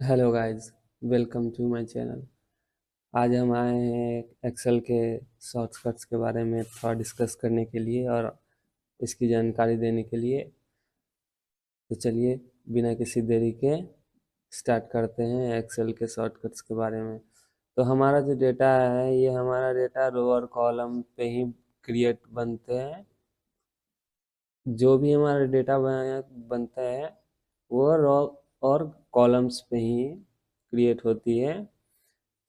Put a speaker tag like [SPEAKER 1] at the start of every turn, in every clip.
[SPEAKER 1] Hello guys, welcome to my channel. आज हम आए हैं एक्सेल के शॉर्टकट्स के बारे में थोड़ा डिस्कस करने के लिए और इसकी जानकारी देने के लिए। तो चलिए, बिना किसी देरी के स्टार्ट करते हैं एक्सेल के शॉर्टकट्स के बारे में। तो हमारा जो डेटा है, ये हमारा डेटा रो और कॉलम पे ही क्रिएट बनते हैं। जो भी हमारा डेटा बनता है वो रो और कॉलम्स पे ही क्रिएट होती है।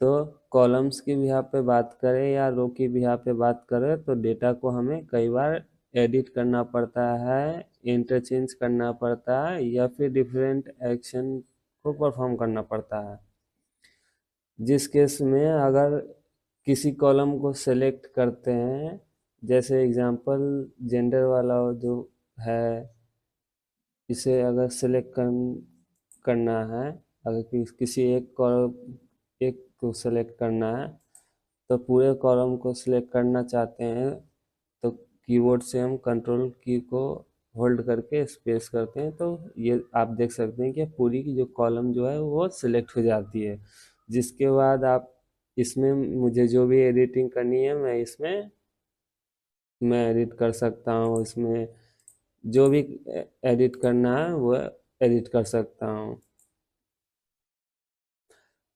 [SPEAKER 1] तो कॉलम्स की भी यहाँ पे बात करें या रो की भी यहाँ पे बात करें तो डेटा को हमें कई बार एडिट करना पड़ता है, इंटरचेंज करना पड़ता है या फिर डिफरेंट एक्शन को परफॉर्म करना पड़ता है। जिस केस में अगर किसी कॉलम को सेलेक्ट करते हैं, जैसे एग्जांपल जेंडर वाला जो है, इसे अगर करना है, अगर किसी एक को सेलेक्ट करना है तो पूरे कॉलम को सिलेक्ट करना चाहते हैं तो कीबोर्ड से हम कंट्रोल की को होल्ड करके स्पेस करते हैं तो ये आप देख सकते हैं कि पूरी की जो कॉलम जो है वो सिलेक्ट हो जाती है। जिसके बाद आप इसमें मुझे जो भी एडिटिंग करनी है मैं एडिट कर सकता हूँ। इसमें जो भी एडिट करना है वो एडिट कर सकता हूँ।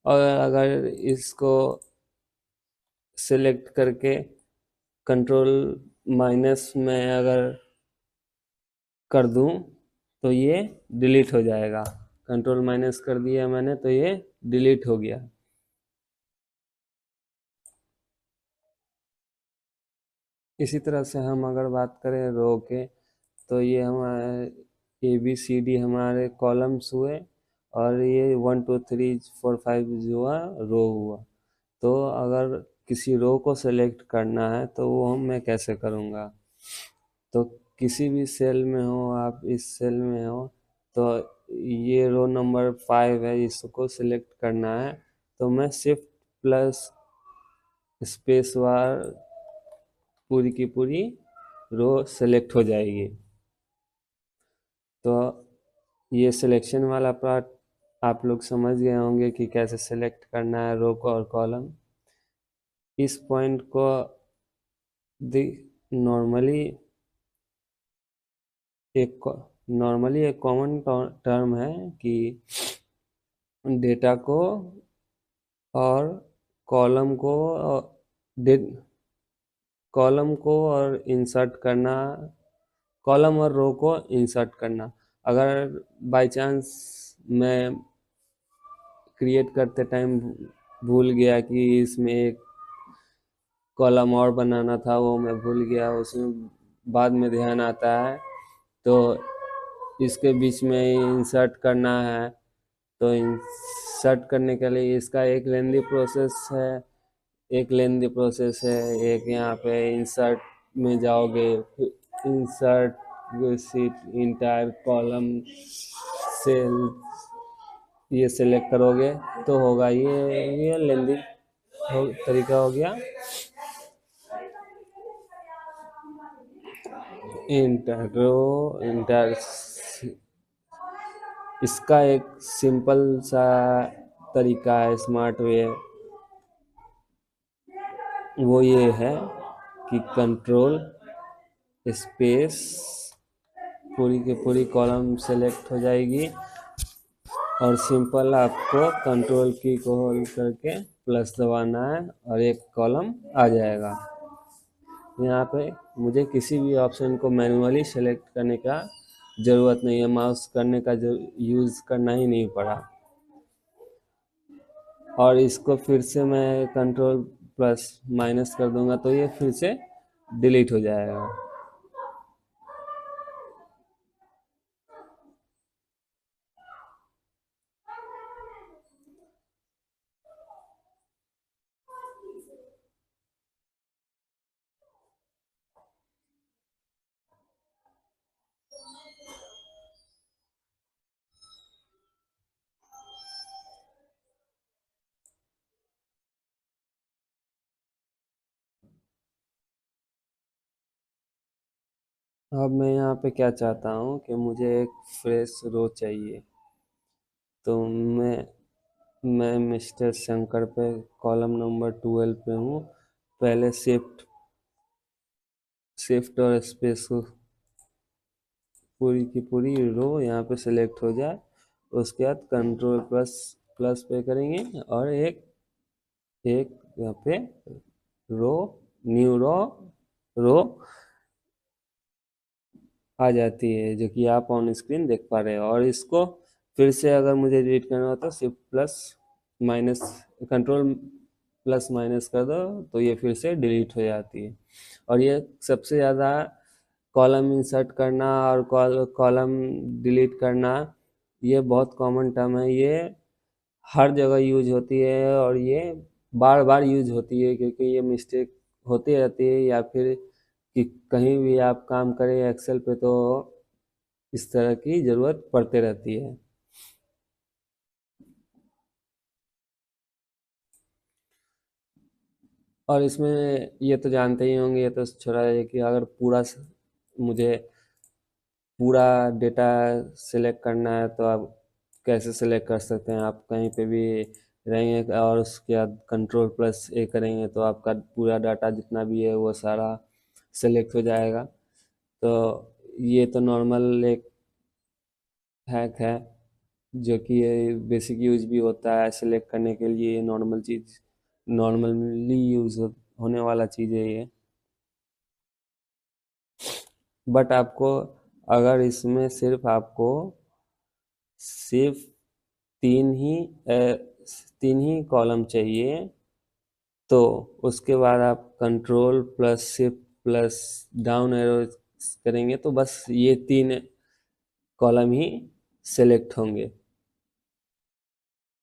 [SPEAKER 1] और अगर इसको सिलेक्ट करके कंट्रोल माइनस में अगर कर दूं तो ये डिलीट हो जाएगा। कंट्रोल माइनस कर दिया मैंने तो ये डिलीट हो गया। इसी तरह से हम अगर बात करें रो के, तो ये हमारे ABCD हमारे कॉलम्स हुए और ये 1 2 3 4 5 जो हुआ रो हुआ। तो अगर किसी रो को सेलेक्ट करना है तो वो मैं कैसे करूँगा। तो किसी भी सेल में हो, आप इस सेल में हो, तो ये रो नंबर 5 है, इसको सिलेक्ट करना है तो मैं शिफ्ट प्लस स्पेस बार पूरी की पूरी रो सेलेक्ट हो जाएगी। तो ये सिलेक्शन वाला पार्ट आप लोग समझ गए होंगे कि कैसे सेलेक्ट करना है रो को और कॉलम। इस पॉइंट को नॉर्मली एक एक कॉमन टर्म है कि डेटा को और कॉलम को कॉलम को और इंसर्ट करना, कॉलम और रो को इंसर्ट करना। अगर बाय चांस मैं क्रिएट करते टाइम भूल गया कि इसमें एक कॉलम और बनाना था, वो मैं भूल गया, उसमें बाद में ध्यान आता है तो इसके बीच में इंसर्ट करना है। तो इंसर्ट करने के लिए इसका एक लेंदी प्रोसेस है। एक यहाँ पे इंसर्ट में जाओगे, insert sheet entire column cell, ये सेलेक्ट करोगे तो होगा ये लेंदी तरीका हो गया। इंटर इंटर इसका एक सिंपल सा तरीका है, स्मार्ट वे, वो ये है कि कंट्रोल स्पेस पूरी की पूरी कॉलम सेलेक्ट हो जाएगी और सिंपल आपको कंट्रोल की को होल्ड करके प्लस दबाना है और एक कॉलम आ जाएगा। यहाँ पे मुझे किसी भी ऑप्शन को मैन्युअली सेलेक्ट करने का ज़रूरत नहीं है, माउस करने का जो यूज़ करना ही नहीं पड़ा। और इसको फिर से मैं कंट्रोल प्लस माइनस कर दूंगा तो ये फिर से डिलीट हो जाएगा। अब मैं यहाँ पे क्या चाहता हूँ कि मुझे एक फ्रेश रो चाहिए। तो मैं मैं मिस्टर शंकर पे कॉलम नंबर 12 पे हूँ। पहले शिफ्ट शिफ्ट और स्पेस को पूरी की पूरी रो यहाँ पे सेलेक्ट हो जाए। उसके बाद कंट्रोल प्लस प्लस पे करेंगे और एक एक यहाँ पे रो न्यू रो आ जाती है, जो कि आप ऑन स्क्रीन देख पा रहे हो। और इसको फिर से अगर मुझे डिलीट करना हो तो shift plus minus control plus minus कर दो तो ये फिर से डिलीट हो जाती है। और ये सबसे ज़्यादा कॉलम इंसर्ट करना और कॉलम डिलीट करना, ये बहुत कॉमन टर्म है। ये हर जगह यूज होती है और ये बार बार यूज होती है, क्योंकि ये मिस्टेक होती रहती है, या फिर कि कहीं भी आप काम करें एक्सेल पे तो इस तरह की ज़रूरत पड़ते रहती है। और इसमें ये तो जानते ही होंगे, ये तो छोड़ा है कि अगर मुझे पूरा डेटा सेलेक्ट करना है तो आप कैसे सेलेक्ट कर सकते हैं। आप कहीं पे भी रहेंगे और उसके बाद कंट्रोल प्लस ए करेंगे तो आपका पूरा डाटा जितना भी है वो सारा सेलेक्ट हो जाएगा। तो ये तो नॉर्मल एक हैक है, जो कि ये बेसिक यूज भी होता है सेलेक्ट करने के लिए। नॉर्मल चीज़, नॉर्मली यूज होने वाला चीज़ है ये। बट आपको, अगर इसमें सिर्फ तीन ही तीन ही कॉलम चाहिए, तो उसके बाद आप control plus shift plus down arrow करेंगे तो बस ये तीन कॉलम ही सेलेक्ट होंगे।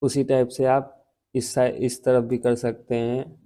[SPEAKER 1] उसी टाइप से आप इस तरफ भी कर सकते हैं।